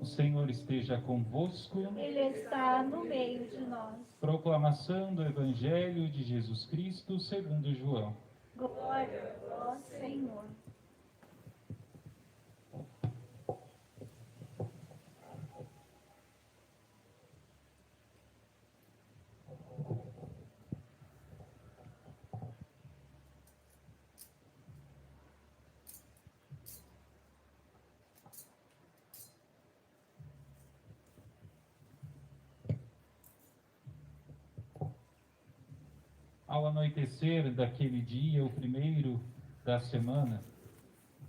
Senhor esteja convosco. Ele está no meio de nós. Proclamação do Evangelho de Jesus Cristo segundo João. Glória a vós, Senhor. Ao anoitecer daquele dia, o primeiro da semana,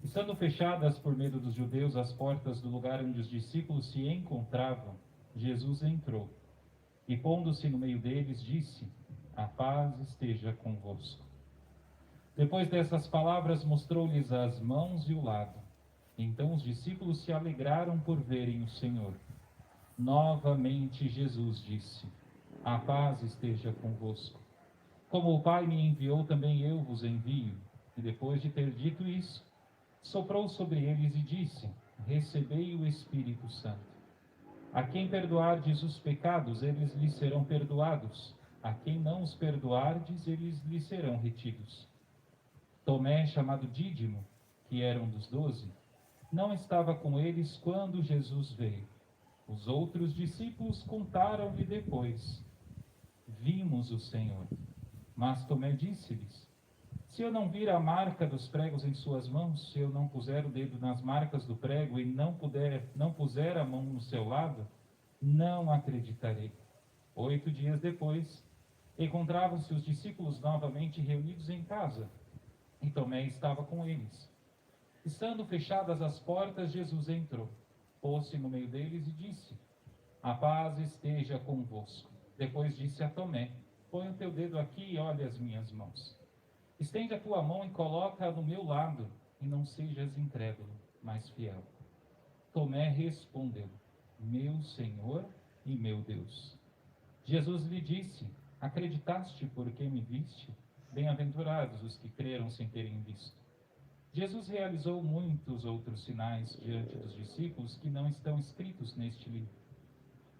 estando fechadas por medo dos judeus as portas do lugar onde os discípulos se encontravam, Jesus entrou e, pondo-se no meio deles, disse: A paz esteja convosco. Depois dessas palavras, mostrou-lhes as mãos e o lado. Então os discípulos se alegraram por verem o Senhor. Novamente Jesus disse: A paz esteja convosco. Como o Pai me enviou, também eu vos envio. E depois de ter dito isso, soprou sobre eles e disse: Recebei o Espírito Santo. A quem perdoardes os pecados, eles lhes serão perdoados. A quem não os perdoardes, eles lhes serão retidos. Tomé, chamado Dídimo, que era um dos 12, não estava com eles quando Jesus veio. Os outros discípulos contaram-lhe depois: Vimos o Senhor. Mas Tomé disse-lhes: Se eu não vir a marca dos pregos em suas mãos, se eu não puser o dedo nas marcas do prego e não puser a mão no seu lado, não acreditarei. 8 dias depois, encontravam-se os discípulos novamente reunidos em casa, e Tomé estava com eles. Estando fechadas as portas, Jesus entrou, pôs-se no meio deles e disse: A paz esteja convosco. Depois disse a Tomé: Põe o teu dedo aqui e olha as minhas mãos. Estende a tua mão e coloca-a no meu lado, e não sejas incrédulo, mas fiel. Tomé respondeu: Meu Senhor e meu Deus. Jesus lhe disse: Acreditaste porque me viste? Bem-aventurados os que creram sem terem visto. Jesus realizou muitos outros sinais diante dos discípulos que não estão escritos neste livro.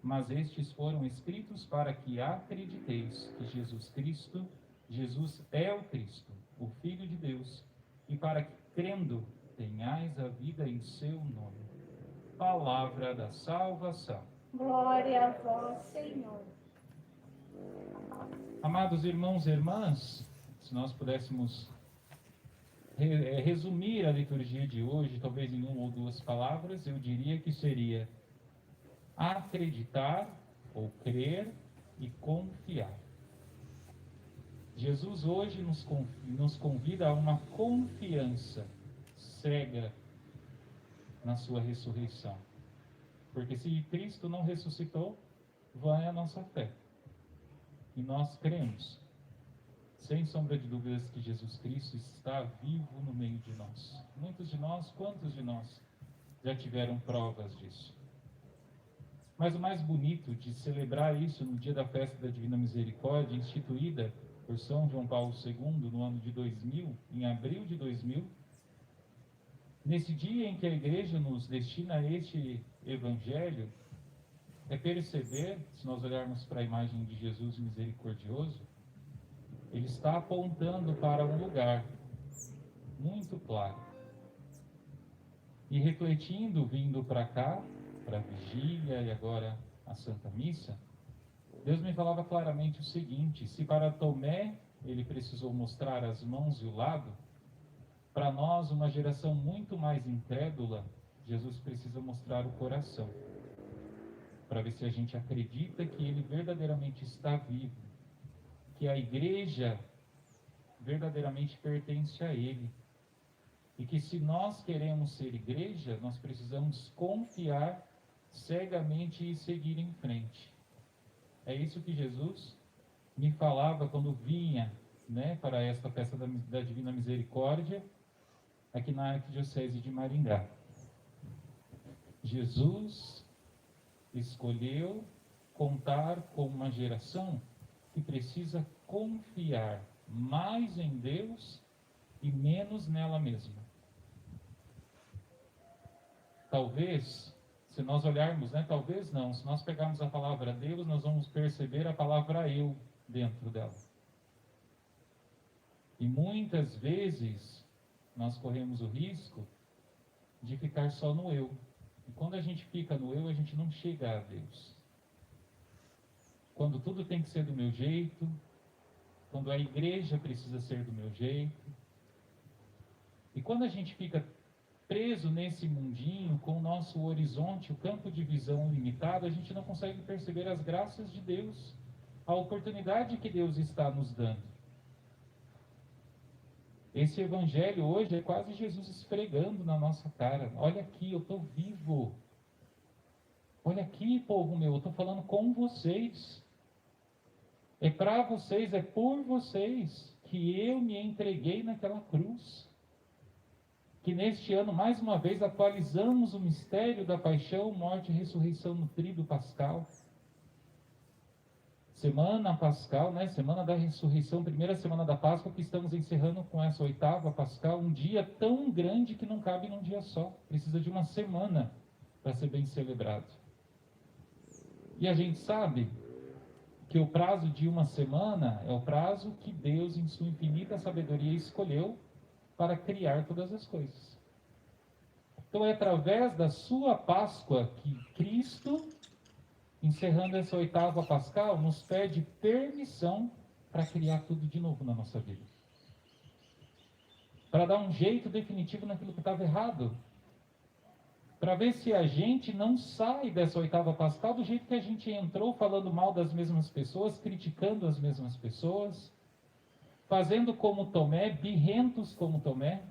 Mas estes foram escritos para que acrediteis que Jesus é o Cristo, o Filho de Deus, e para que, crendo, tenhais a vida em seu nome. Palavra da salvação. Glória a vós, Senhor. Amados irmãos e irmãs, se nós pudéssemos resumir a liturgia de hoje, talvez em uma ou duas palavras, eu diria que seria acreditar ou crer e confiar. Jesus hoje nos convida a uma confiança cega na sua ressurreição. Porque se Cristo não ressuscitou, vã é a nossa fé. E nós cremos, sem sombra de dúvidas, que Jesus Cristo está vivo no meio de nós. Muitos de nós, quantos de nós já tiveram provas disso? Mas o mais bonito de celebrar isso no dia da festa da Divina Misericórdia, instituída por São João Paulo II no ano de 2000, em abril de 2000, nesse dia em que a Igreja nos destina este Evangelho, é perceber, se nós olharmos para a imagem de Jesus misericordioso, ele está apontando para um lugar muito claro. E refletindo, vindo para cá, para a vigília e agora a Santa Missa, Deus me falava claramente o seguinte: se para Tomé ele precisou mostrar as mãos e o lado, para nós, uma geração muito mais incrédula, Jesus precisa mostrar o coração, para ver se a gente acredita que ele verdadeiramente está vivo, que a Igreja verdadeiramente pertence a ele, e que se nós queremos ser Igreja, nós precisamos confiar cegamente e seguir em frente. É isso que Jesus me falava quando vinha, para esta festa da Divina Misericórdia, aqui na Arquidiocese de Maringá. Jesus escolheu contar com uma geração que precisa confiar mais em Deus e menos nela mesma. Talvez Se nós olharmos, né, talvez não, se nós pegarmos a palavra Deus, nós vamos perceber a palavra eu dentro dela. E muitas vezes nós corremos o risco de ficar só no eu. E quando a gente fica no eu, a gente não chega a Deus. Quando tudo tem que ser do meu jeito, quando a igreja precisa ser do meu jeito. E quando a gente fica preso nesse mundinho, com o nosso horizonte, o campo de visão limitado, a gente não consegue perceber as graças de Deus, a oportunidade que Deus está nos dando. Esse evangelho hoje é quase Jesus esfregando na nossa cara. Olha aqui, eu estou vivo. Olha aqui, povo meu, eu estou falando com vocês. É para vocês, é por vocês que eu me entreguei naquela cruz. Que neste ano, mais uma vez, atualizamos o mistério da paixão, morte e ressurreição no tríduo pascal. Semana pascal, né? Semana da ressurreição, primeira semana da Páscoa, que estamos encerrando com essa oitava pascal, um dia tão grande que não cabe num dia só. Precisa de uma semana para ser bem celebrado. E a gente sabe que o prazo de uma semana é o prazo que Deus, em sua infinita sabedoria, escolheu para criar todas as coisas. Então é através da sua Páscoa que Cristo, encerrando essa oitava pascal, nos pede permissão para criar tudo de novo na nossa vida. Para dar um jeito definitivo naquilo que estava errado. Para ver se a gente não sai dessa oitava pascal do jeito que a gente entrou, falando mal das mesmas pessoas, criticando as mesmas pessoas, fazendo como Tomé, birrentos como Tomé.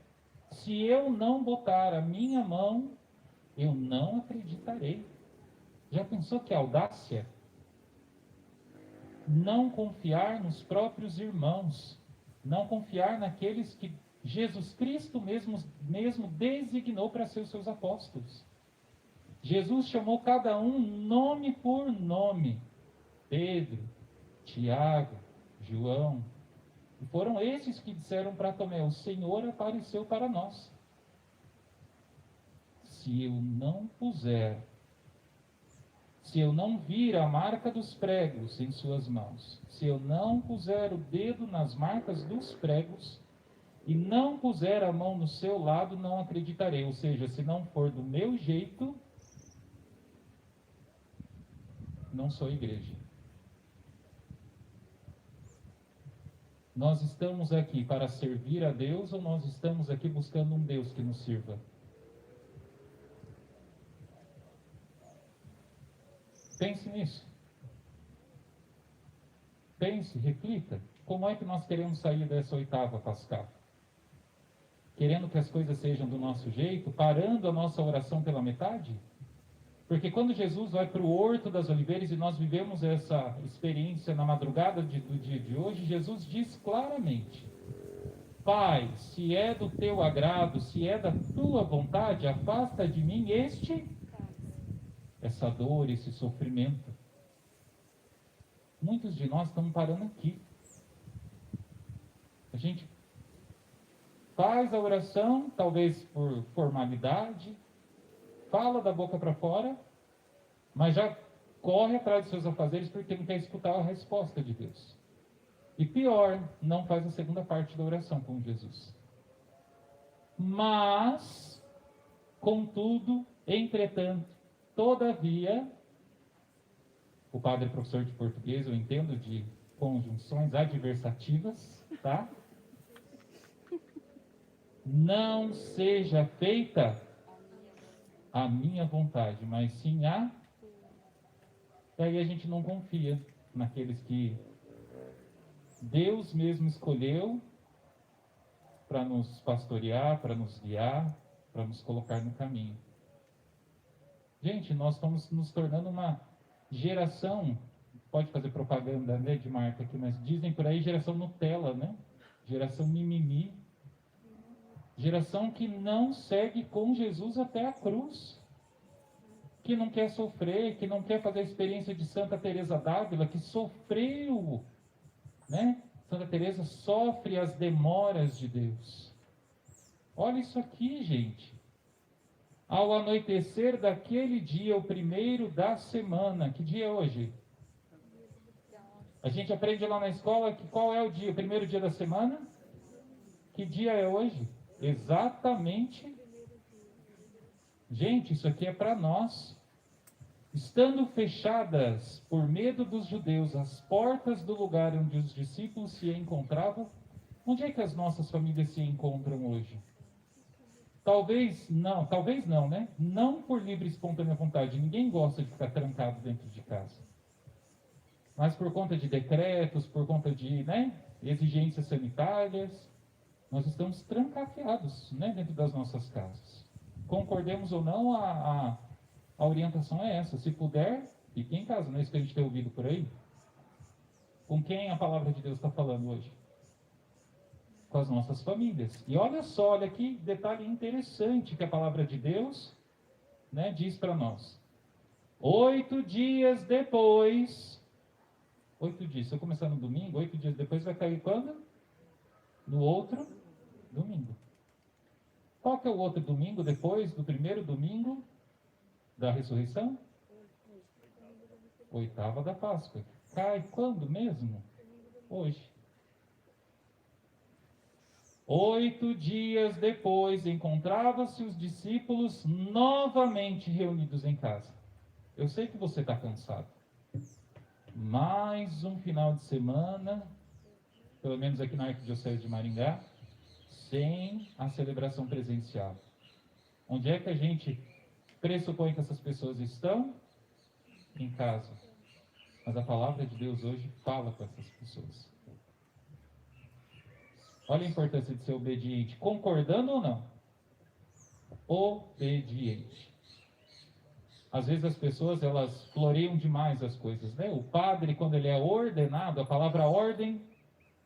Se eu não botar a minha mão, eu não acreditarei. Já pensou que audácia? Não confiar nos próprios irmãos, não confiar naqueles que Jesus Cristo mesmo designou para ser os seus apóstolos. Jesus chamou cada um nome por nome. Pedro, Tiago, João. E foram esses que disseram para Tomé: o Senhor apareceu para nós. Se eu não vir a marca dos pregos em suas mãos, se eu não puser o dedo nas marcas dos pregos, e não puser a mão no seu lado, não acreditarei. Ou seja, se não for do meu jeito, não sou igreja. Nós estamos aqui para servir a Deus ou nós estamos aqui buscando um Deus que nos sirva? Pense nisso. Pense, reflita. Como é que nós queremos sair dessa oitava pascal? Querendo que as coisas sejam do nosso jeito, parando a nossa oração pela metade? Porque quando Jesus vai para o Horto das Oliveiras e nós vivemos essa experiência na madrugada do dia de hoje, Jesus diz claramente: Pai, se é do teu agrado, se é da tua vontade, afasta de mim essa dor, esse sofrimento. Muitos de nós estamos parando aqui. A gente faz a oração, talvez por formalidade, fala da boca para fora, mas já corre atrás dos seus afazeres porque não quer escutar a resposta de Deus. E pior, não faz a segunda parte da oração com Jesus. Mas, contudo, entretanto, todavia, o padre é professor de português, eu entendo de conjunções adversativas, tá? Não seja feita a minha vontade, mas sim a... E aí a gente não confia naqueles que Deus mesmo escolheu para nos pastorear, para nos guiar, para nos colocar no caminho. Gente, nós estamos nos tornando uma geração, pode fazer propaganda, né, de marca aqui, mas dizem por aí geração Nutella, né? Geração mimimi. Geração que não segue com Jesus até a cruz. Que não quer sofrer, que não quer fazer a experiência de Santa Teresa d'Ávila, que sofreu, né? Santa Teresa sofre as demoras de Deus. Olha isso aqui, gente. Ao anoitecer daquele dia, o primeiro da semana. Que dia é hoje? A gente aprende lá na escola que qual é o dia, o primeiro dia da semana? Que dia é hoje? Exatamente. Gente, isso aqui é para nós. Estando fechadas, por medo dos judeus, as portas do lugar onde os discípulos se encontravam, onde é que as nossas famílias se encontram hoje? Talvez não, né? Não por livre e espontânea vontade. Ninguém gosta de ficar trancado dentro de casa. Mas por conta de decretos, por conta de, exigências sanitárias, nós estamos trancafiados, dentro das nossas casas. Concordemos ou não, a orientação é essa. Se puder, fique em casa. Não é isso que a gente tem ouvido por aí? Com quem a palavra de Deus está falando hoje? Com as nossas famílias. E olha só, olha que detalhe interessante que a palavra de Deus, diz para nós. 8 dias depois, 8 dias, se eu começar no domingo, 8 dias depois vai cair quando? No outro domingo. Qual que é o outro domingo depois do primeiro domingo da ressurreição? 8ª da Páscoa. Cai quando mesmo? Hoje. 8 dias depois, encontravam-se os discípulos novamente reunidos em casa. Eu sei que você está cansado. Mais um final de semana, pelo menos aqui na Arquidiocese de Maringá, sem a celebração presencial. Onde é que a gente pressupõe que essas pessoas estão? Em casa. Mas a palavra de Deus hoje fala com essas pessoas. Olha a importância de ser obediente, concordando ou não? Obediente. Às vezes as pessoas, elas floreiam demais as coisas, O padre, quando ele é ordenado, a palavra ordem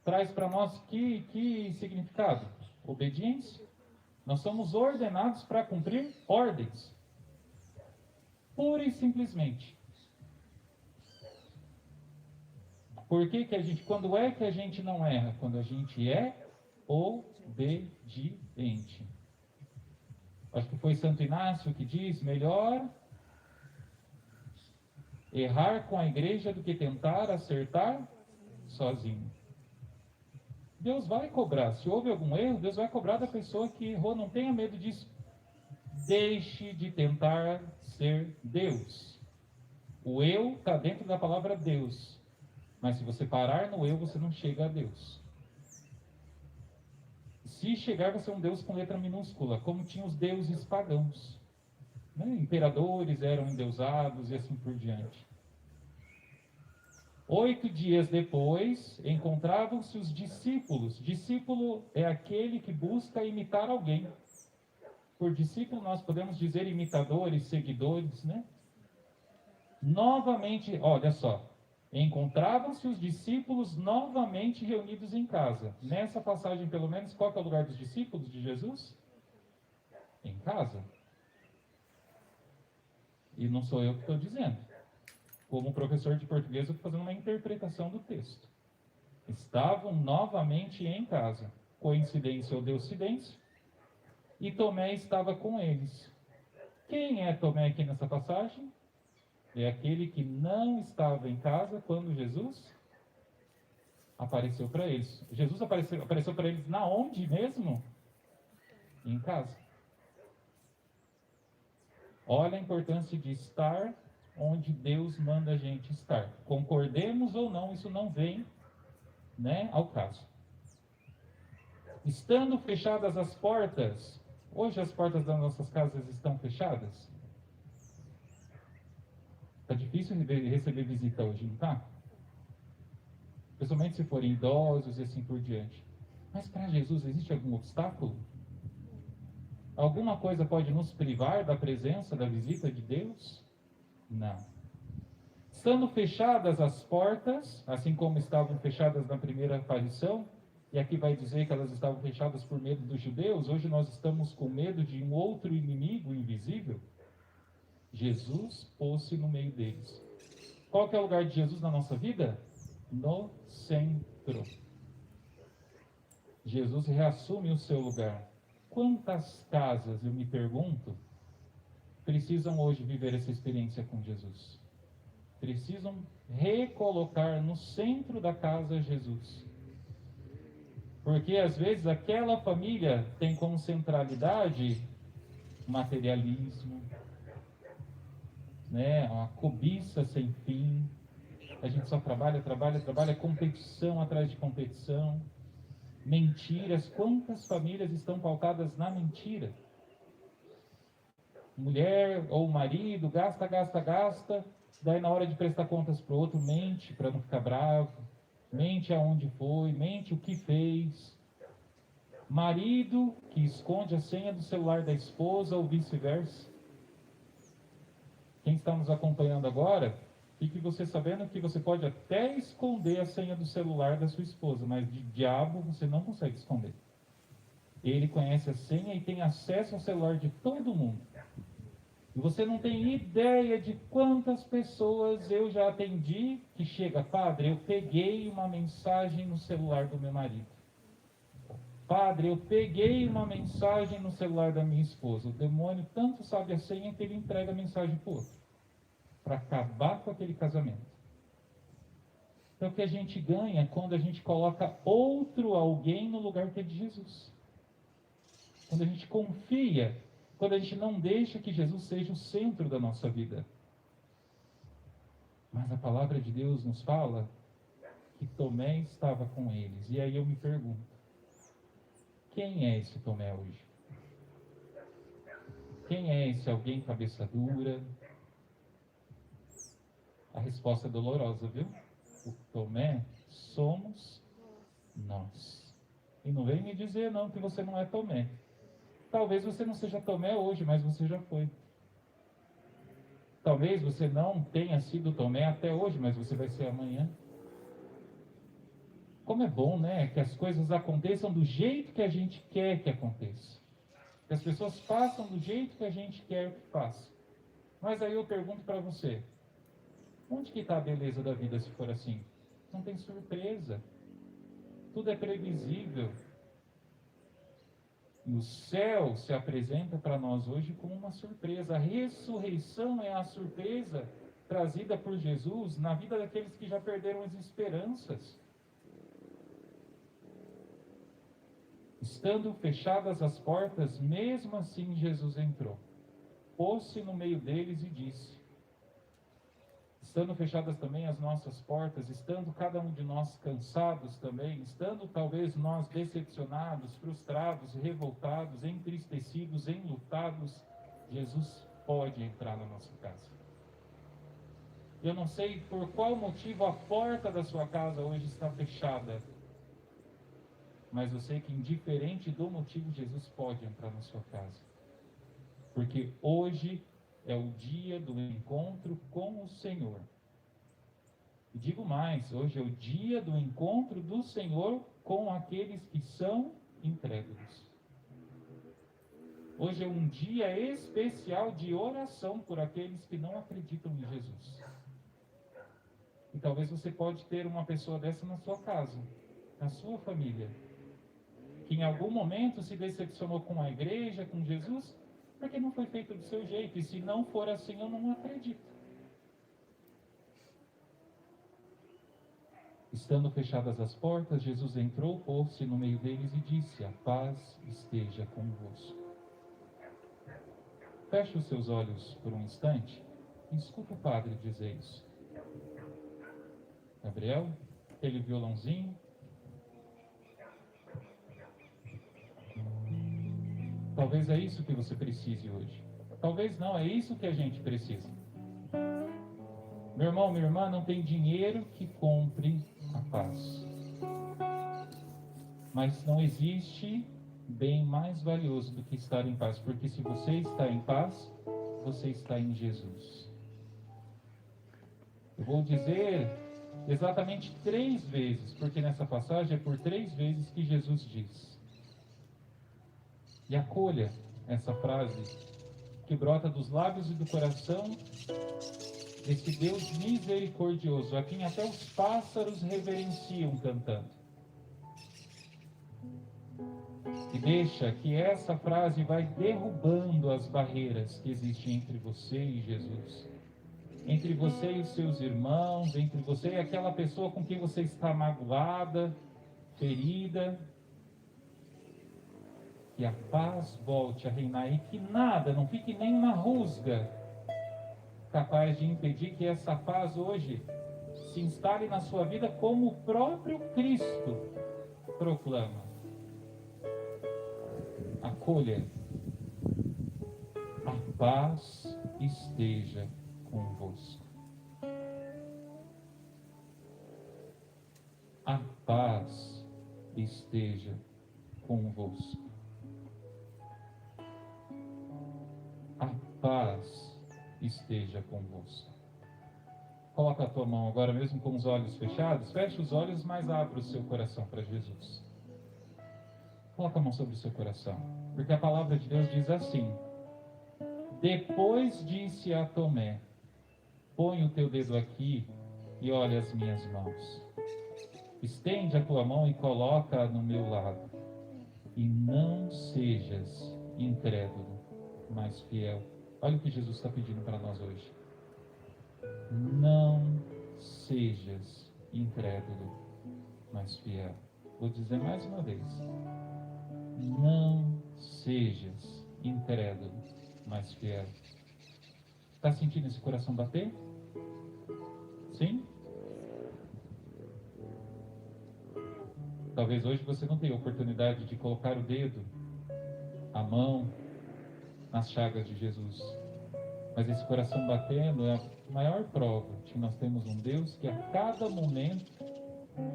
traz para nós que significado? Obediência. Nós somos ordenados para cumprir ordens. Pura e simplesmente. Por que quando é que a gente não erra? Quando a gente é obediente. Acho que foi Santo Inácio que diz, melhor errar com a igreja do que tentar acertar sozinho. Deus vai cobrar. Se houve algum erro, Deus vai cobrar da pessoa que errou. Não tenha medo disso. Deixe de tentar ser Deus. O eu está dentro da palavra Deus. Mas se você parar no eu, você não chega a Deus. Se chegar, vai ser um Deus com letra minúscula, como tinham os deuses pagãos. Imperadores eram endeusados e assim por diante. 8 dias depois, encontravam-se os discípulos. Discípulo é aquele que busca imitar alguém. Por discípulo, nós podemos dizer imitadores, seguidores, Novamente, olha só. Encontravam-se os discípulos novamente reunidos em casa. Nessa passagem, pelo menos, qual é o lugar dos discípulos de Jesus? Em casa. E não sou eu que estou dizendo. Como professor de português, eu estou fazendo uma interpretação do texto. Estavam novamente em casa. Coincidência ou deucidência. E Tomé estava com eles. Quem é Tomé aqui nessa passagem? É aquele que não estava em casa quando Jesus apareceu para eles. Jesus apareceu para eles na onde mesmo? Em casa. Olha a importância de estar onde Deus manda a gente estar. Concordemos ou não, isso não vem, ao caso. Estando fechadas as portas, hoje as portas das nossas casas estão fechadas? Está difícil receber visita hoje, não está? Principalmente se forem idosos e assim por diante. Mas para Jesus existe algum obstáculo? Alguma coisa pode nos privar da presença, da visita de Deus? Não. Estando fechadas as portas, assim como estavam fechadas na primeira aparição, e aqui vai dizer que elas estavam fechadas por medo dos judeus, hoje nós estamos com medo de um outro inimigo invisível. Jesus pôs-se no meio deles. Qual que é o lugar de Jesus na nossa vida? No centro. Jesus reassume o seu lugar. Quantas casas, eu me pergunto, precisam hoje viver essa experiência com Jesus. Precisam recolocar no centro da casa Jesus. Porque às vezes aquela família tem como centralidade materialismo, né? Uma cobiça sem fim. A gente só trabalha, competição atrás de competição, mentiras. Quantas famílias estão pautadas na mentira? Mulher ou marido gasta, daí na hora de prestar contas para o outro, mente para não ficar bravo, mente aonde foi, mente o que fez. Marido que esconde a senha do celular da esposa ou vice-versa. Quem está nos acompanhando agora, fique você sabendo que você pode até esconder a senha do celular da sua esposa, mas de diabo você não consegue esconder. Ele conhece a senha e tem acesso ao celular de todo mundo. E você não tem ideia de quantas pessoas eu já atendi que chega, padre, eu peguei uma mensagem no celular do meu marido. Padre, eu peguei uma mensagem no celular da minha esposa. O demônio tanto sabe a senha que ele entrega a mensagem para o outro, para acabar com aquele casamento. Então o que a gente ganha quando a gente coloca outro alguém no lugar que é de Jesus. Quando a gente confia, quando a gente não deixa que Jesus seja o centro da nossa vida. Mas a palavra de Deus nos fala que Tomé estava com eles. E aí eu me pergunto, quem é esse Tomé hoje? Quem é esse alguém cabeça dura? A resposta é dolorosa, viu? O Tomé somos nós. E não vem me dizer não que você não é Tomé. Talvez você não seja Tomé hoje, mas você já foi. Talvez você não tenha sido Tomé até hoje, mas você vai ser amanhã. Como é bom, né? Que as coisas aconteçam do jeito que a gente quer que aconteça. Que as pessoas façam do jeito que a gente quer que faça. Mas aí eu pergunto para você, onde que está a beleza da vida se for assim? Não tem surpresa. Tudo é previsível. E o céu se apresenta para nós hoje como uma surpresa. A ressurreição é a surpresa trazida por Jesus na vida daqueles que já perderam as esperanças. Estando fechadas as portas, mesmo assim Jesus entrou. Pôs-se no meio deles e disse: estando fechadas também as nossas portas, estando cada um de nós cansados também, estando talvez nós decepcionados, frustrados, revoltados, entristecidos, enlutados, Jesus pode entrar na nossa casa. Eu não sei por qual motivo a porta da sua casa hoje está fechada, mas eu sei que indiferente do motivo, Jesus pode entrar na sua casa. Porque hoje é o dia do encontro com o Senhor. E digo mais, hoje é o dia do encontro do Senhor com aqueles que são incrédulos. Hoje é um dia especial de oração por aqueles que não acreditam em Jesus. E talvez você pode ter uma pessoa dessa na sua casa, na sua família, que em algum momento se decepcionou com a igreja, com Jesus, porque não foi feito do seu jeito. E se não for assim, eu não acredito. Estando fechadas as portas, Jesus entrou, pôs-se no meio deles e disse: a paz esteja convosco. Feche os seus olhos por um instante e escuta o padre dizer isso. Gabriel, aquele violãozinho. Talvez é isso que você precise hoje. Talvez não, é isso que a gente precisa. Meu irmão, minha irmã, não tem dinheiro que compre a paz. Mas não existe bem mais valioso do que estar em paz. Porque se você está em paz, você está em Jesus. Eu vou dizer exatamente 3 vezes, porque nessa passagem é por 3 vezes que Jesus diz. E acolha essa frase que brota dos lábios e do coração desse Deus misericordioso, a quem até os pássaros reverenciam cantando. E deixa que essa frase vai derrubando as barreiras que existem entre você e Jesus. Entre você e os seus irmãos, entre você e aquela pessoa com quem você está magoada, ferida. Que a paz volte a reinar e que nada, não fique nem uma rusga capaz de impedir que essa paz hoje se instale na sua vida como o próprio Cristo proclama. Acolha. A paz esteja convosco. A paz esteja convosco. A paz esteja convosco. Coloca a tua mão agora mesmo com os olhos fechados. Feche os olhos, mas abra o seu coração para Jesus. Coloca a mão sobre o seu coração. Porque a palavra de Deus diz assim: depois disse a Tomé: põe o teu dedo aqui e olha as minhas mãos. Estende a tua mão e coloca-a no meu lado. E não sejas incrédulo, mas fiel. Olha o que Jesus está pedindo para nós hoje. Não sejas incrédulo, mas fiel. Vou dizer mais uma vez. Não sejas incrédulo, mas fiel. Está sentindo esse coração bater? Sim? Talvez hoje você não tenha oportunidade de colocar o dedo, a mão, nas chagas de Jesus. Mas esse coração batendo é a maior prova de que nós temos um Deus que a cada momento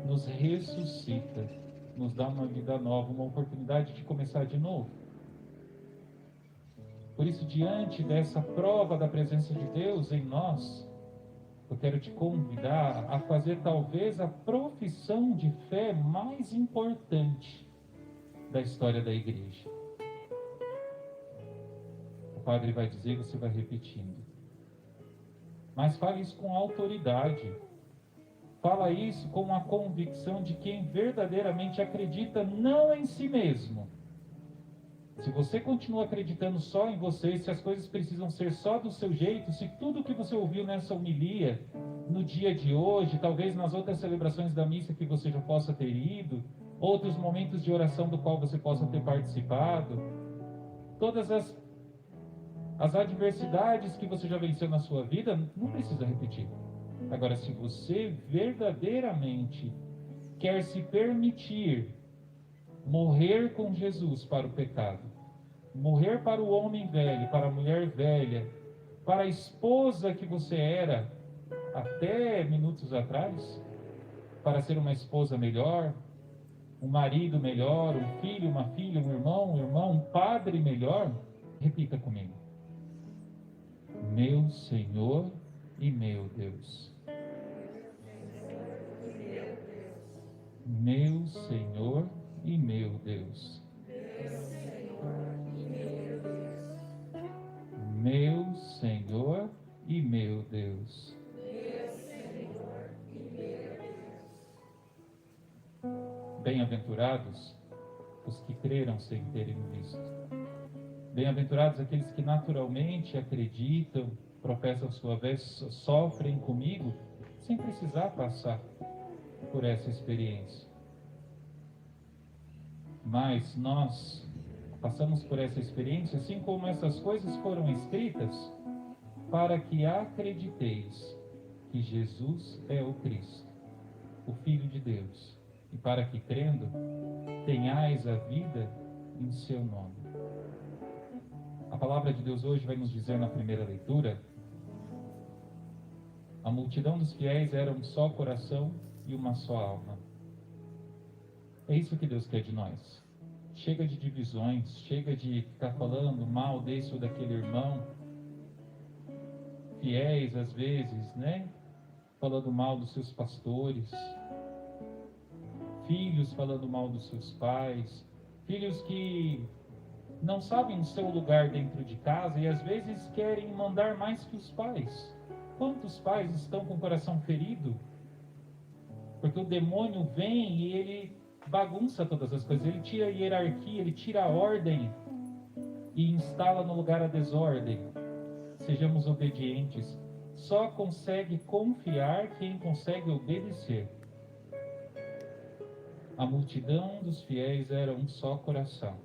nos ressuscita, nos dá uma vida nova, uma oportunidade de começar de novo. Por isso, diante dessa prova da presença de Deus em nós, eu quero te convidar a fazer talvez a profissão de fé mais importante da história da igreja. O padre vai dizer, você vai repetindo. Mas fale isso com autoridade. Fala isso com a convicção de quem verdadeiramente acredita não em si mesmo. Se você continua acreditando só em você, se as coisas precisam ser só do seu jeito, se tudo que você ouviu nessa homilia, no dia de hoje, talvez nas outras celebrações da missa que você já possa ter ido, outros momentos de oração do qual você possa ter participado, todas as adversidades que você já venceu na sua vida, não precisa repetir. Agora, se você verdadeiramente quer se permitir morrer com Jesus para o pecado, morrer para o homem velho, para a mulher velha, para a esposa que você era até minutos atrás, para ser uma esposa melhor, um marido melhor, um filho, uma filha, um irmão, um padre melhor, repita comigo. Meu Senhor e meu Deus. Meu Senhor e meu Deus. Meu Senhor e meu Deus. Bem-aventurados os que creram sem terem visto. Bem-aventurados aqueles que naturalmente acreditam, professam sua fé, sofrem comigo, sem precisar passar por essa experiência. Mas nós passamos por essa experiência, assim como essas coisas foram escritas, para que acrediteis que Jesus é o Cristo, o Filho de Deus, e para que, crendo, tenhais a vida em seu nome. A palavra de Deus hoje vai nos dizer na primeira leitura: a multidão dos fiéis era um só coração e uma só alma. É isso que Deus quer de nós. Chega de divisões, chega de ficar falando mal desse ou daquele irmão. Fiéis, às vezes, né? Falando mal dos seus pastores. Filhos falando mal dos seus pais. Filhos que não sabem o seu lugar dentro de casa e às vezes querem mandar mais que os pais. Quantos pais estão com o coração ferido? Porque o demônio vem e ele bagunça todas as coisas. Ele tira a hierarquia, ele tira a ordem e instala no lugar a desordem. Sejamos obedientes. Só consegue confiar quem consegue obedecer. A multidão dos fiéis era um só coração.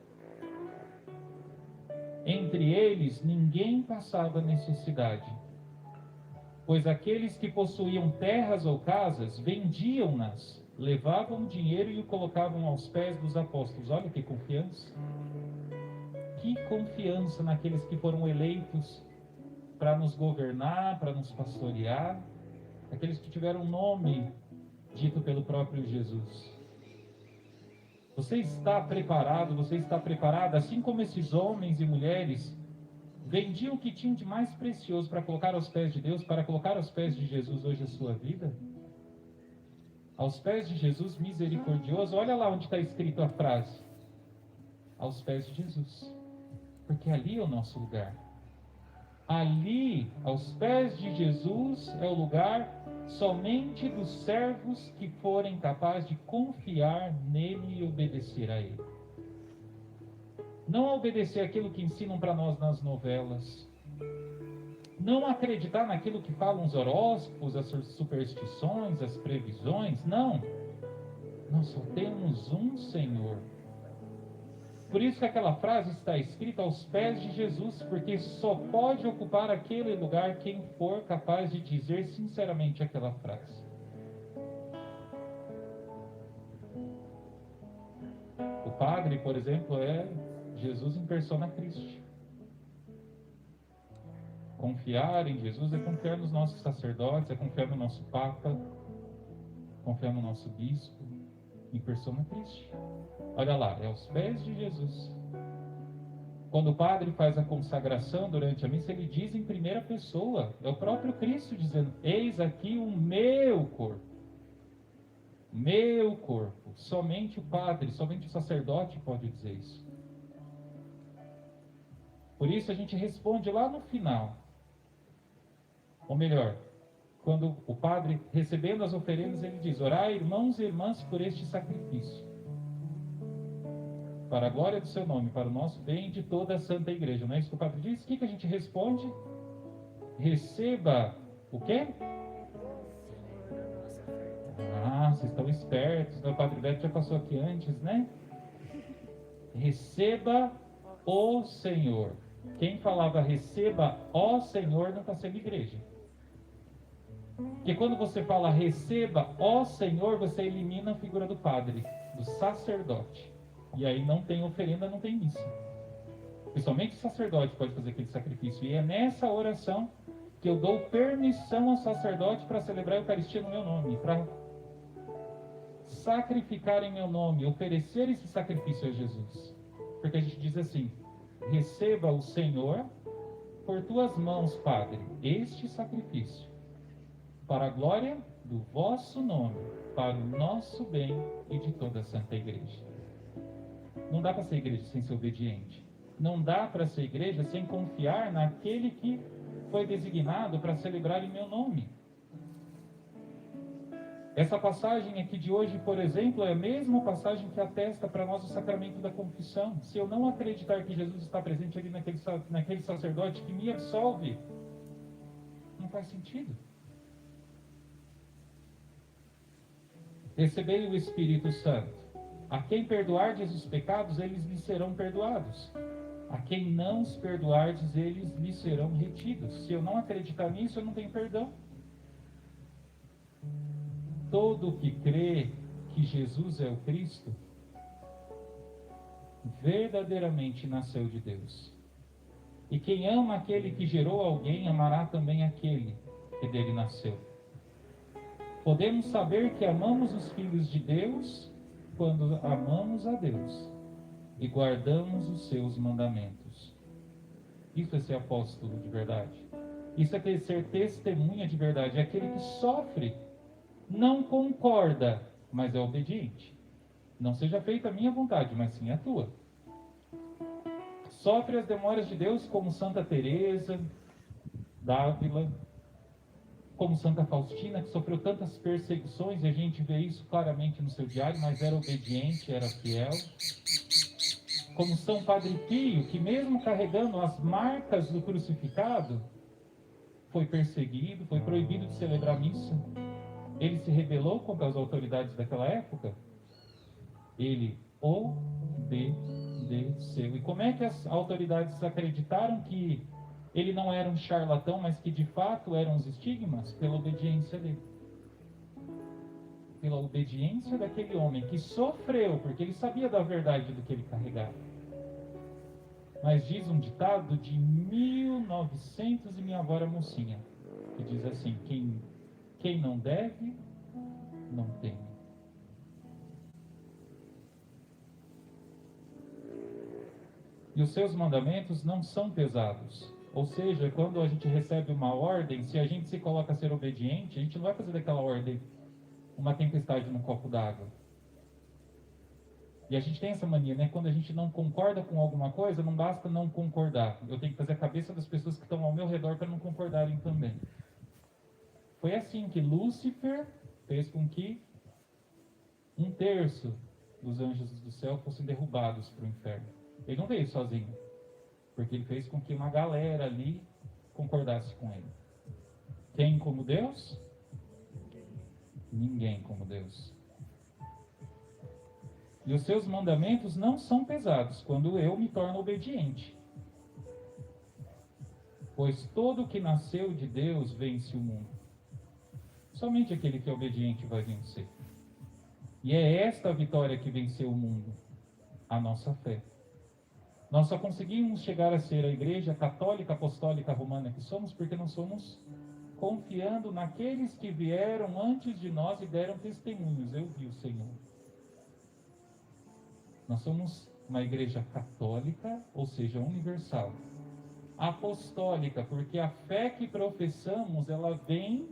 Entre eles ninguém passava necessidade, pois aqueles que possuíam terras ou casas vendiam-nas, levavam o dinheiro e o colocavam aos pés dos apóstolos. Olha que confiança! Que confiança naqueles que foram eleitos para nos governar, para nos pastorear, aqueles que tiveram nome dito pelo próprio Jesus. Você está preparado, você está preparada, assim como esses homens e mulheres vendiam o que tinham de mais precioso para colocar aos pés de Deus, para colocar aos pés de Jesus hoje a sua vida? Aos pés de Jesus misericordioso, olha lá onde está escrito a frase. Aos pés de Jesus. Porque ali é o nosso lugar. Ali, aos pés de Jesus, é o lugar somente dos servos que forem capazes de confiar nele e obedecer a ele. Não obedecer aquilo que ensinam para nós nas novelas. Não acreditar naquilo que falam os horóscopos, as superstições, as previsões. Não. Nós só temos um Senhor. Por isso que aquela frase está escrita aos pés de Jesus, porque só pode ocupar aquele lugar quem for capaz de dizer sinceramente aquela frase. O padre, por exemplo, é Jesus em persona Christi. Confiar em Jesus é confiar nos nossos sacerdotes, é confiar no nosso Papa, confiar no nosso bispo, em persona Christi. Olha lá, é aos pés de Jesus. Quando o padre faz a consagração durante a missa, ele diz em primeira pessoa, é o próprio Cristo dizendo: eis aqui o meu corpo. Meu corpo. Somente o padre, somente o sacerdote pode dizer isso. Por isso a gente responde lá no final. Ou melhor, quando o padre, recebendo as oferendas, ele diz: orai, irmãos e irmãs, por este sacrifício, para a glória do seu nome, para o nosso bem e de toda a Santa Igreja. Não é isso que o padre diz? O que a gente responde? Receba o quê? Ah, vocês estão espertos. O padre Beto já passou aqui antes, né? Receba o Senhor. Quem falava receba ó Senhor não está sendo igreja. Porque quando você fala receba ó Senhor, você elimina a figura do padre, do sacerdote. E aí não tem oferenda, não tem missa. Principalmente o sacerdote pode fazer aquele sacrifício. E é nessa oração que eu dou permissão ao sacerdote para celebrar a Eucaristia no meu nome, para sacrificar em meu nome, oferecer esse sacrifício a Jesus. Porque a gente diz assim: receba o Senhor por tuas mãos, Padre, este sacrifício, para a glória do vosso nome, para o nosso bem e de toda a Santa Igreja. Não dá para ser igreja sem ser obediente. Não dá para ser igreja sem confiar naquele que foi designado para celebrar em meu nome. Essa passagem aqui de hoje, por exemplo, é a mesma passagem que atesta para nós o sacramento da confissão. Se eu não acreditar que Jesus está presente ali naquele sacerdote que me absolve, não faz sentido. Recebei o Espírito Santo. A quem perdoardes os pecados, eles lhes serão perdoados. A quem não os perdoardes, eles lhes serão retidos. Se eu não acreditar nisso, eu não tenho perdão. Todo que crê que Jesus é o Cristo, verdadeiramente nasceu de Deus. E quem ama aquele que gerou alguém, amará também aquele que dele nasceu. Podemos saber que amamos os filhos de Deus quando amamos a Deus e guardamos os seus mandamentos. Isso é ser apóstolo de verdade. Isso é ser testemunha de verdade. É aquele que sofre, não concorda, mas é obediente. Não seja feita a minha vontade, mas sim a tua. Sofre as demoras de Deus como Santa Teresa d'Ávila. como Santa Faustina, que sofreu tantas perseguições, e a gente vê isso claramente no seu diário, mas era obediente, era fiel. Como São Padre Pio, que mesmo carregando as marcas do crucificado, foi perseguido, foi proibido de celebrar missa. Ele se rebelou contra as autoridades daquela época. Ele obedeceu. E como é que as autoridades acreditaram que ele não era um charlatão, mas que de fato eram os estigmas? Pela obediência dele. Pela obediência daquele homem que sofreu, porque ele sabia da verdade do que ele carregava. Mas diz um ditado de 1900 e minha avó era mocinha, que diz assim: quem não deve, não teme. E os seus mandamentos não são pesados. Ou seja, quando a gente recebe uma ordem, se a gente se coloca a ser obediente, a gente não vai fazer daquela ordem uma tempestade num copo d'água. E a gente tem essa mania, né? Quando a gente não concorda com alguma coisa, não basta não concordar. Eu tenho que fazer a cabeça das pessoas que estão ao meu redor para não concordarem também. Foi assim que Lúcifer fez com que 1/3 dos anjos do céu fossem derrubados para o inferno. Ele não veio sozinho, porque ele fez com que uma galera ali concordasse com ele. Quem como Deus? Ninguém como Deus. E os seus mandamentos não são pesados quando eu me torno obediente. Pois todo que nasceu de Deus vence o mundo. Somente aquele que é obediente vai vencer. E é esta a vitória que venceu o mundo, a nossa fé. Nós só conseguimos chegar a ser a Igreja Católica Apostólica Romana que somos porque nós somos confiando naqueles que vieram antes de nós e deram testemunhos. Eu vi o Senhor. Nós somos uma igreja católica, ou seja, universal. Apostólica, porque a fé que professamos, ela vem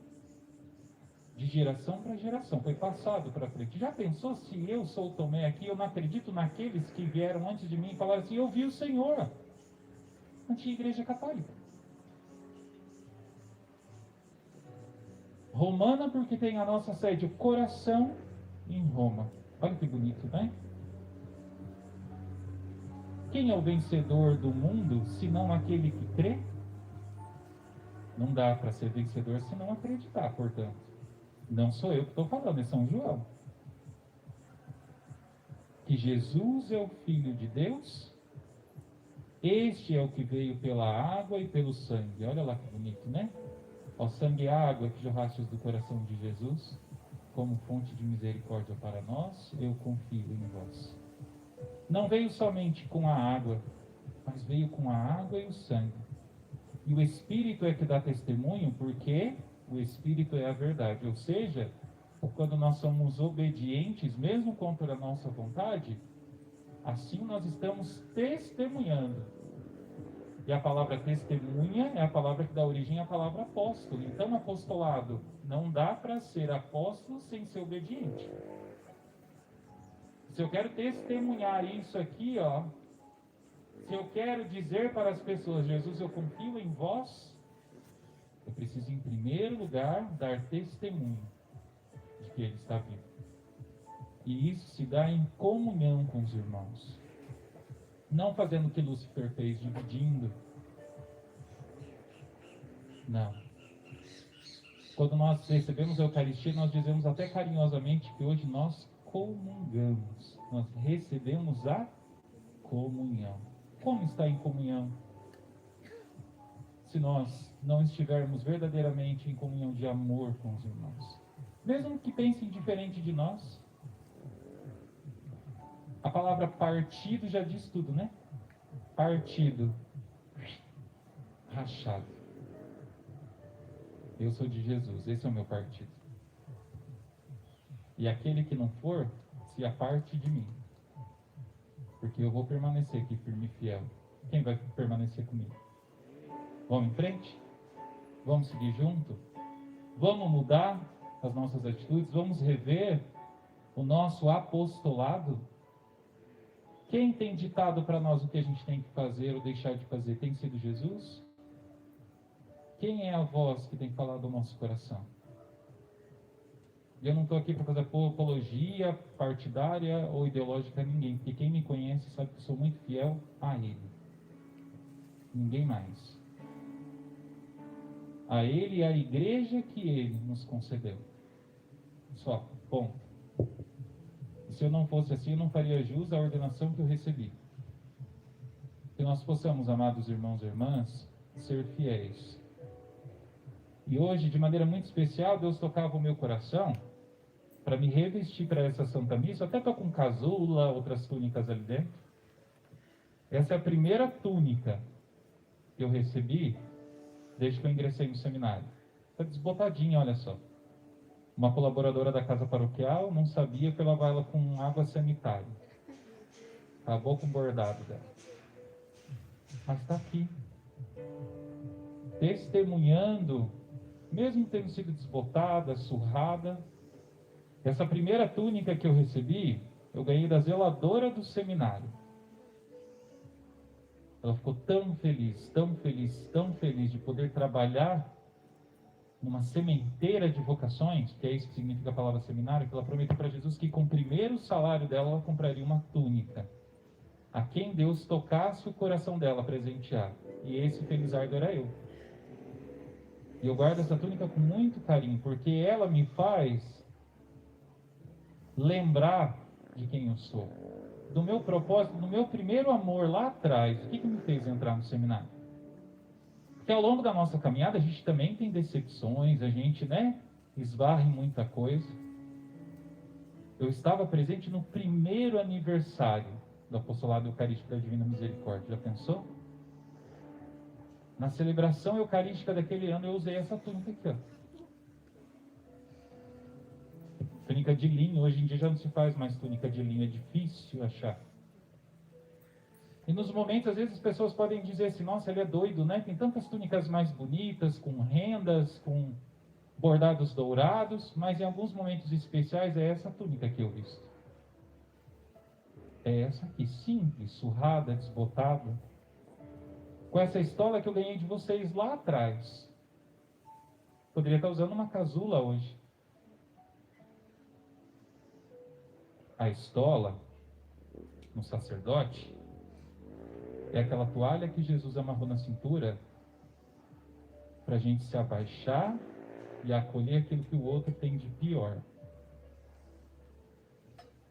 de geração para geração, foi passado para frente. Já pensou se eu sou Tomé aqui, eu não acredito naqueles que vieram antes de mim e falaram assim: eu vi o Senhor. Não tinha igreja católica. Romana, porque tem a nossa sede, o coração em Roma. Olha que bonito, né? Quem é o vencedor do mundo, se não aquele que crê? Não dá para ser vencedor se não acreditar, portanto. Não sou eu que estou falando, é São João. Que Jesus é o Filho de Deus, este é o que veio pela água e pelo sangue. Olha lá que bonito, né? Ó sangue e água que jorrastes do coração de Jesus, como fonte de misericórdia para nós, eu confio em vós. Não veio somente com a água, mas veio com a água e o sangue. E o Espírito é que dá testemunho, porque o Espírito é a verdade. Ou seja, quando nós somos obedientes, mesmo contra a nossa vontade, assim nós estamos testemunhando. E a palavra testemunha é a palavra que dá origem à palavra apóstolo. Então, apostolado, não dá para ser apóstolo sem ser obediente. Se eu quero testemunhar isso aqui, ó, se eu quero dizer para as pessoas: Jesus, eu confio em vós, eu preciso, em primeiro lugar, dar testemunho de que Ele está vivo. E isso se dá em comunhão com os irmãos. Não fazendo o que Lúcifer fez, dividindo. Não. Quando nós recebemos a Eucaristia, nós dizemos até carinhosamente que hoje nós comungamos. Nós recebemos a comunhão. Como está em comunhão? Se nós não estivermos verdadeiramente em comunhão de amor com os irmãos. Mesmo que pensem diferente de nós. A palavra partido já diz tudo, né? Partido. Rachado. Eu sou de Jesus, esse é o meu partido. E aquele que não for, se aparte de mim. Porque eu vou permanecer aqui firme e fiel. Quem vai permanecer comigo? Vamos em frente? Vamos seguir junto? Vamos mudar as nossas atitudes? Vamos rever o nosso apostolado? Quem tem ditado para nós o que a gente tem que fazer ou deixar de fazer? Tem sido Jesus? quem é a voz que tem falado ao nosso coração? E eu não estou aqui para fazer apologia partidária ou ideológica a ninguém, porque quem me conhece sabe que eu sou muito fiel a Ele. Ninguém mais. A Ele e a igreja que Ele nos concedeu. Só, ponto. E se eu não fosse assim, eu não faria jus à ordenação que eu recebi. Que nós possamos, amados irmãos e irmãs, ser fiéis. E hoje, de maneira muito especial, Deus tocava o meu coração para me revestir para essa Santa Missa. Eu até estou com casula, outras túnicas ali dentro. Essa é a primeira túnica que eu recebi desde que eu ingressei no seminário. Está desbotadinha, olha só. Uma colaboradora da casa paroquial não sabia que eu lavava ela com água sanitária. Acabou com o bordado dela. Mas está aqui. Testemunhando, mesmo tendo sido desbotada, surrada. Essa primeira túnica que eu recebi, eu ganhei da zeladora do seminário. Ela ficou tão feliz, tão feliz, tão feliz de poder trabalhar numa sementeira de vocações, que é isso que significa a palavra seminário, que ela prometeu para Jesus que com o primeiro salário dela, ela compraria uma túnica. A quem Deus tocasse o coração dela presentear. E esse felizardo era eu. E eu guardo essa túnica com muito carinho, porque ela me faz lembrar de quem eu sou. Do meu propósito, do meu primeiro amor lá atrás. O que me fez entrar no seminário? Porque ao longo da nossa caminhada a gente também tem decepções, a gente, esbarra em muita coisa. Eu estava presente no primeiro aniversário do Apostolado Eucarístico da Divina Misericórdia. Já pensou? Na celebração eucarística daquele ano eu usei essa túnica aqui, ó. Túnica de linho, hoje em dia já não se faz mais túnica de linho, é difícil achar. E nos momentos, às vezes as pessoas podem dizer assim, nossa, ele é doido, né? Tem tantas túnicas mais bonitas, com rendas, com bordados dourados, mas em alguns momentos especiais é essa túnica que eu visto. É essa aqui, simples, surrada, desbotada, com essa estola que eu ganhei de vocês lá atrás. Poderia estar usando uma casula hoje. A estola, no sacerdote, é aquela toalha que Jesus amarrou na cintura para a gente se abaixar e acolher aquilo que o outro tem de pior.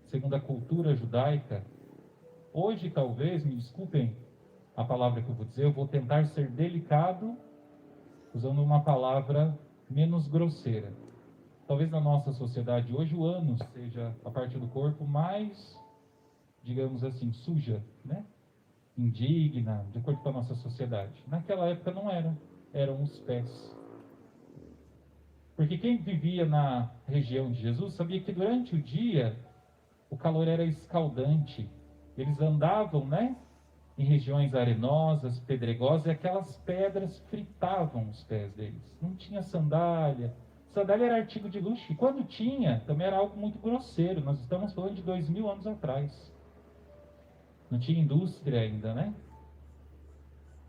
Segundo a cultura judaica, hoje talvez, me desculpem a palavra que eu vou dizer, eu vou tentar ser delicado usando uma palavra menos grosseira. Talvez na nossa sociedade hoje o ânus seja a parte do corpo mais, digamos assim, suja, né? Indigna, de acordo com a nossa sociedade. Naquela época não era, eram os pés. Porque quem vivia na região de Jesus sabia que durante o dia o calor era escaldante. Eles andavam, em regiões arenosas, pedregosas, e aquelas pedras fritavam os pés deles. Não tinha sandália. Sandália era artigo de luxo. E quando tinha, também era algo muito grosseiro. Nós estamos falando de 2000 anos atrás. Não tinha indústria ainda,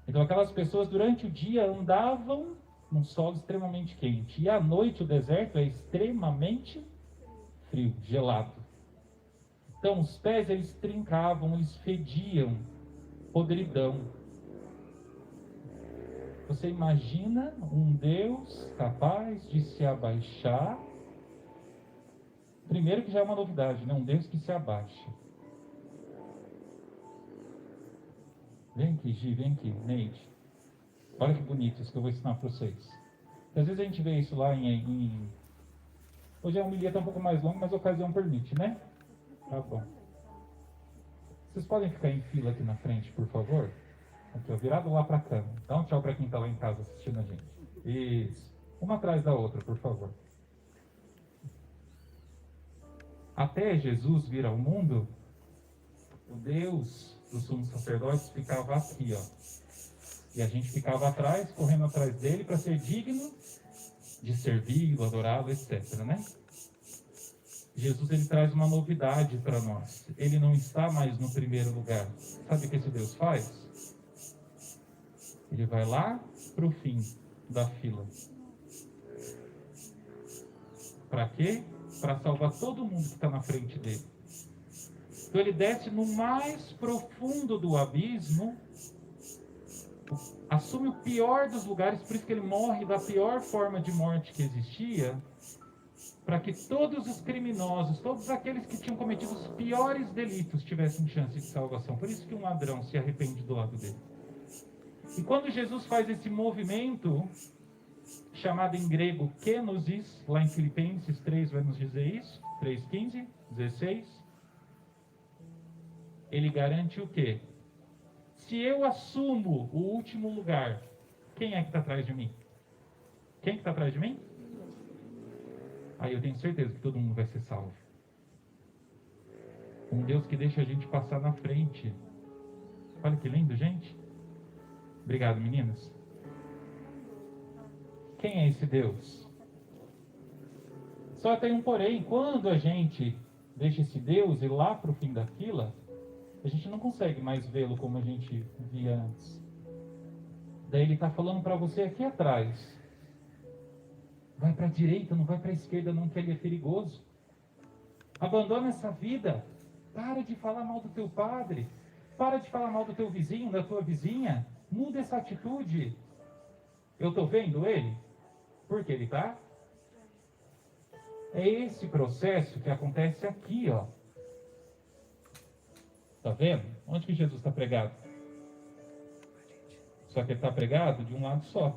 Então aquelas pessoas durante o dia andavam num solo extremamente quente. E à noite o deserto é extremamente frio, gelado. Então os pés eles trincavam, eles fediam, podridão. Você imagina um Deus capaz de se abaixar? Primeiro que já é uma novidade, Um Deus que se abaixa. Vem aqui, Gi, vem aqui, Neide. Olha que bonito isso que eu vou ensinar para vocês. Às vezes a gente vê isso lá Hoje a homilia está um pouco mais longa, mas a ocasião permite, Tá bom. Vocês podem ficar em fila aqui na frente, por favor? Aqui, ó, virado lá para a cama. Dá um tchau para quem está lá em casa assistindo a gente. Isso. Uma atrás da outra, por favor. Até Jesus vir ao mundo, o Deus dos sumos sacerdotes ficava aqui, ó. E a gente ficava atrás, correndo atrás dele para ser digno de servi-lo, adorá-lo, etc, Jesus, ele traz uma novidade para nós. Ele não está mais no primeiro lugar. Sabe o que esse Deus faz? Ele vai lá para o fim. da fila. Para quê? Para salvar todo mundo que está na frente dele. Então ele desce no mais profundo do abismo, assume o pior dos lugares, por isso que ele morre da pior forma de morte que existia, para que todos os criminosos, todos aqueles que tinham cometido os piores delitos tivessem chance de salvação. Por isso que um ladrão se arrepende do lado dele. E quando Jesus faz esse movimento, chamado em grego kenosis, lá em Filipenses 3 vai nos dizer isso, 3:15, 16, ele garante o quê? Se eu assumo o último lugar, quem é que está atrás de mim? Quem que está atrás de mim? Aí eu tenho certeza que todo mundo vai ser salvo. Um Deus que deixa a gente passar na frente. Olha que lindo, gente. Obrigado, meninas. Quem é esse Deus? Só tem um porém. Quando a gente deixa esse Deus ir lá para o fim da fila, a gente não consegue mais vê-lo como a gente via antes. Daí ele está falando para você aqui atrás. Vai para a direita, não vai para a esquerda não, que ele é perigoso. Abandona essa vida. Para de falar mal do teu padre. Para de falar mal do teu vizinho, da tua vizinha. Muda essa atitude. Eu estou vendo ele? Porque ele está? É esse processo que acontece aqui, ó. Está vendo? Onde que Jesus está pregado? Só que ele está pregado de um lado só.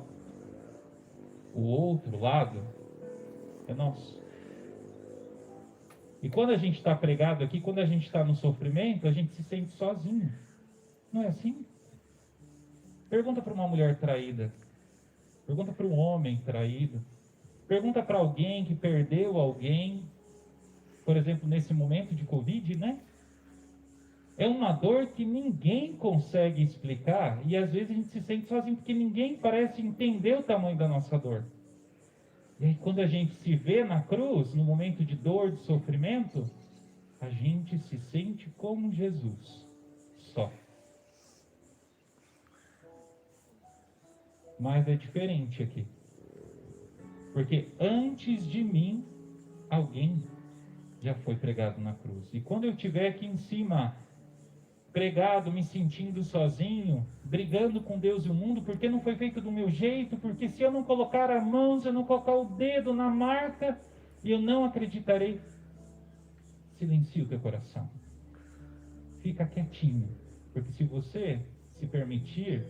O outro lado é nosso. E quando a gente está pregado aqui, quando a gente está no sofrimento, a gente se sente sozinho. Não é assim? Pergunta para uma mulher traída. Pergunta para um homem traído. Pergunta para alguém que perdeu alguém. Por exemplo, nesse momento de Covid, né? É uma dor que ninguém consegue explicar e às vezes a gente se sente sozinho porque ninguém parece entender o tamanho da nossa dor. E aí quando a gente se vê na cruz, no momento de dor, de sofrimento, a gente se sente como Jesus, só. Mas é diferente aqui. Porque antes de mim, alguém já foi pregado na cruz. E quando eu estiver aqui em cima, pregado, me sentindo sozinho, brigando com Deus e o mundo, porque não foi feito do meu jeito, porque se eu não colocar a mão, se eu não colocar o dedo na marca, eu não acreditarei. Silencia o teu coração. Fica quietinho, porque se você se permitir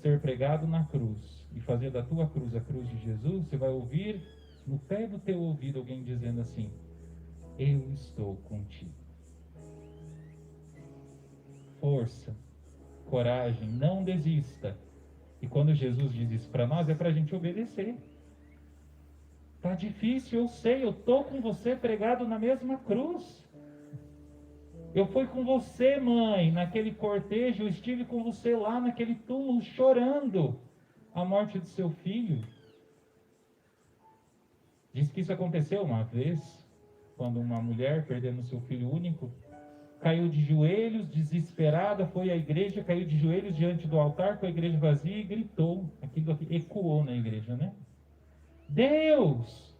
ser pregado na cruz e fazer da tua cruz a cruz de Jesus, você vai ouvir no pé do teu ouvido alguém dizendo assim: eu estou contigo. Força, coragem, não desista. E quando Jesus diz isso para nós, é para a gente obedecer. Tá difícil, eu sei, eu tô com você pregado na mesma cruz. Eu fui com você, mãe, naquele cortejo, eu estive com você lá naquele túmulo chorando a morte do seu filho. Diz que isso aconteceu uma vez, quando uma mulher, perdendo seu filho único, caiu de joelhos, desesperada, foi à igreja, caiu de joelhos diante do altar com a igreja vazia e gritou. Aquilo ecoou na igreja, né? Deus,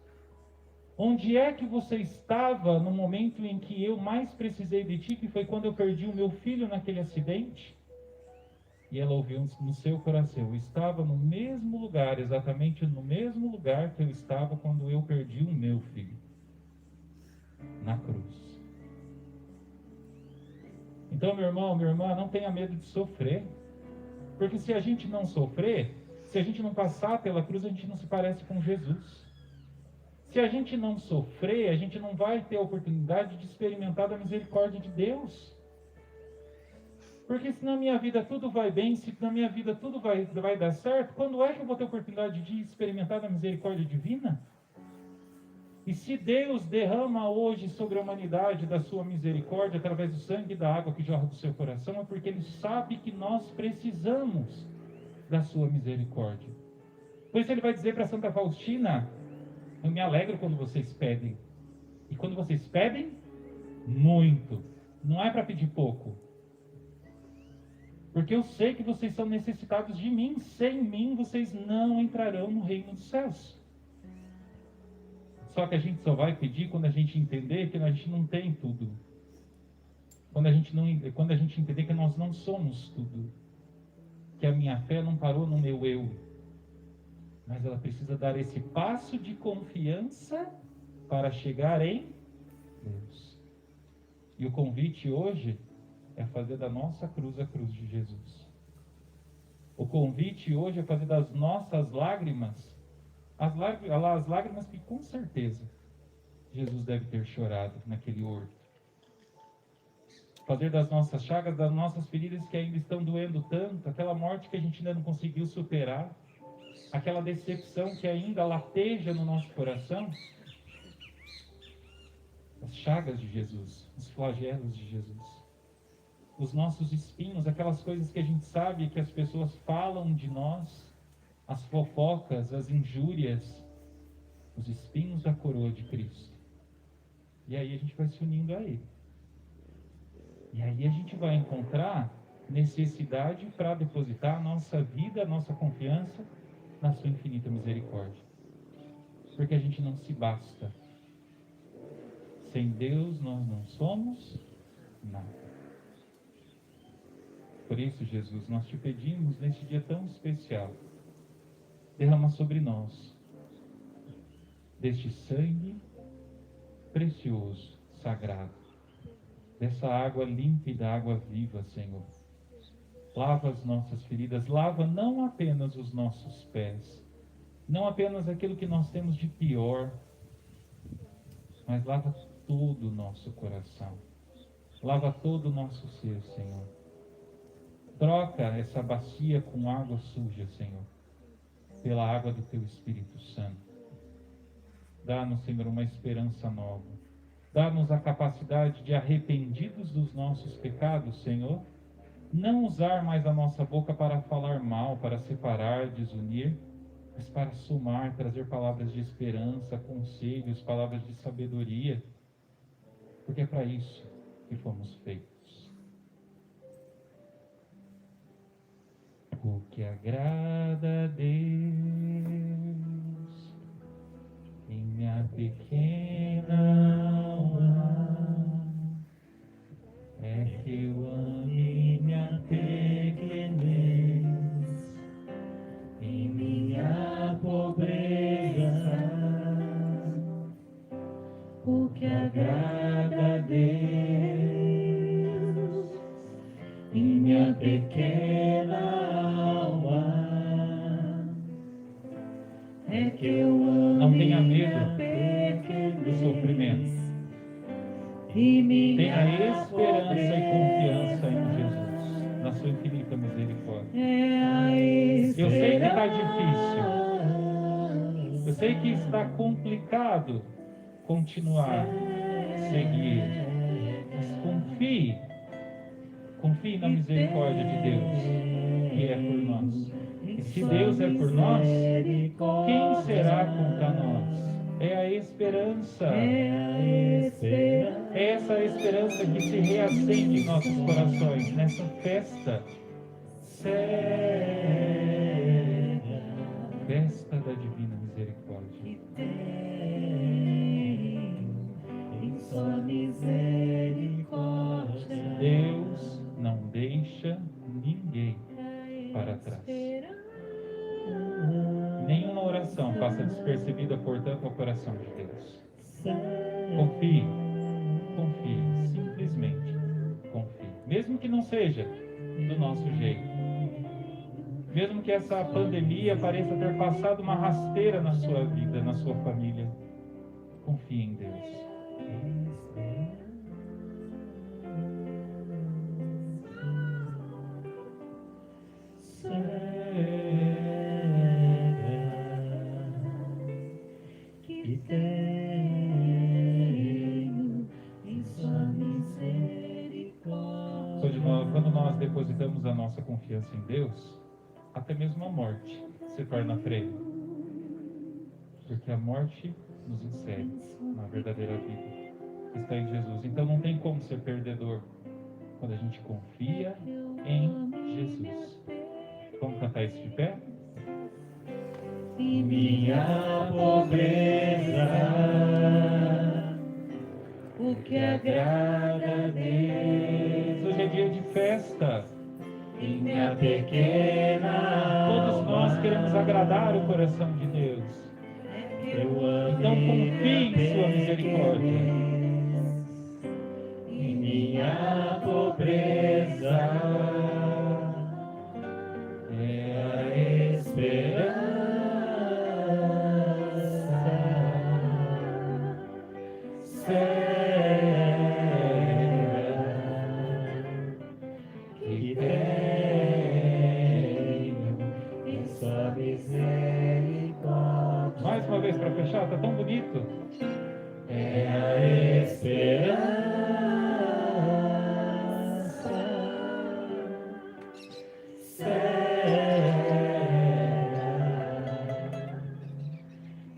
onde é que você estava no momento em que eu mais precisei de ti, que foi quando eu perdi o meu filho naquele acidente? E ela ouviu no seu coração: eu estava no mesmo lugar, exatamente no mesmo lugar que eu estava quando eu perdi o meu filho, na cruz. Então, meu irmão, minha irmã, não tenha medo de sofrer. Porque se a gente não sofrer, se a gente não passar pela cruz, a gente não se parece com Jesus. Se a gente não sofrer, a gente não vai ter a oportunidade de experimentar da misericórdia de Deus. Porque se na minha vida tudo vai bem, se na minha vida tudo vai dar certo, quando é que eu vou ter a oportunidade de experimentar da misericórdia divina? E se Deus derrama hoje sobre a humanidade da sua misericórdia através do sangue e da água que jorra do seu coração, é porque Ele sabe que nós precisamos da sua misericórdia. Por isso Ele vai dizer para Santa Faustina: eu me alegro quando vocês pedem. E quando vocês pedem, muito. Não é para pedir pouco. Porque eu sei que vocês são necessitados de mim. Sem mim, vocês não entrarão no reino dos céus. Só que a gente só vai pedir quando a gente entender que a gente não tem tudo. Quando a gente entender que nós não somos tudo. Que a minha fé não parou no meu eu. Mas ela precisa dar esse passo de confiança para chegar em Deus. E o convite hoje é fazer da nossa cruz a cruz de Jesus. O convite hoje é fazer das nossas lágrimas as lágrimas que com certeza Jesus deve ter chorado naquele horto. Fazer das nossas chagas, das nossas feridas que ainda estão doendo tanto, aquela morte que a gente ainda não conseguiu superar, aquela decepção que ainda lateja no nosso coração, as chagas de Jesus, os flagelos de Jesus, os nossos espinhos, aquelas coisas que a gente sabe que as pessoas falam de nós, as fofocas, as injúrias, os espinhos da coroa de Cristo. E aí a gente vai se unindo a Ele. E aí a gente vai encontrar necessidade para depositar a nossa vida, a nossa confiança na sua infinita misericórdia. Porque a gente não se basta. Sem Deus nós não somos nada. Por isso, Jesus, nós te pedimos neste dia tão especial, derrama sobre nós deste sangue precioso, sagrado, dessa água límpida, água viva, Senhor. Lava as nossas feridas, lava não apenas os nossos pés, não apenas aquilo que nós temos de pior, mas lava todo o nosso coração, lava todo o nosso ser, Senhor. Troca essa bacia com água suja, Senhor, pela água do Teu Espírito Santo. Dá-nos, Senhor, uma esperança nova. Dá-nos a capacidade de, arrependidos dos nossos pecados, Senhor, não usar mais a nossa boca para falar mal, para separar, desunir, mas para somar, trazer palavras de esperança, conselhos, palavras de sabedoria, porque é para isso que fomos feitos. O que agrada a Deus em minha pequena alma é que eu ame minha pequenez em minha pobreza. O que agrada a Deus em minha pequena é que eu amo. Não tenha medo do sofrimento. Tenha esperança e confiança em Jesus, na sua infinita misericórdia. Eu sei que está difícil. Eu sei que está complicado continuar, seguir. Mas confie na misericórdia de Deus, que é por nós. E se Deus é por nós, quem será contra nós? É a esperança. É essa esperança que se reacende em nossos corações, nessa festa. Festa da divina misericórdia. Sua misericórdia. Deus não deixa ninguém para trás. Nenhuma oração passa despercebida, portanto, ao coração de Deus. Confie, simplesmente confie. Mesmo que não seja do nosso jeito. Mesmo que essa pandemia pareça ter passado uma rasteira na sua vida, na sua família. Confie em Deus. Quando nós depositamos a nossa confiança em Deus, até mesmo a morte se torna freio. Porque a morte nos insere na verdadeira vida que está em Jesus. Então não tem como ser perdedor quando a gente confia em Jesus. Vamos cantar isso de pé? Em minha pobreza, o que agrada a Deus. Hoje é dia de festa. Em minha pequena Todos nós alma, queremos agradar o coração de Deus. eu amo Então confie em sua misericórdia. Em minha pobreza é a esperança certa que tenho em sua misericórdia. Mais uma vez para fechar, tá tão bonito. É a esperança certa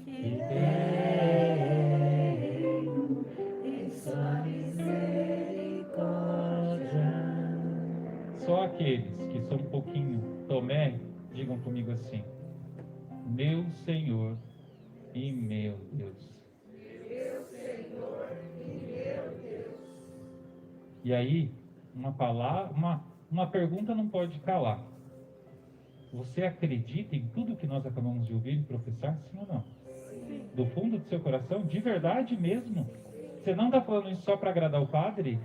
que tenho em sua misericórdia. Só aqueles que são um pouquinho Tomé, digam comigo assim: meu Senhor e meu Deus. E aí, uma pergunta não pode calar. Você acredita em tudo que nós acabamos de ouvir e professar, sim ou não? Do fundo do seu coração, de verdade mesmo? Você não está falando isso só para agradar o padre?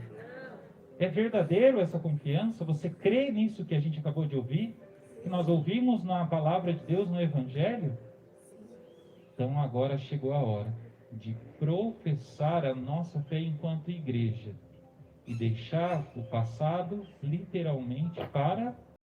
É verdadeiro essa confiança? Você crê nisso que a gente acabou de ouvir? Que nós ouvimos na palavra de Deus, no Evangelho? Então agora chegou a hora de professar a nossa fé enquanto igreja e deixar o passado literalmente para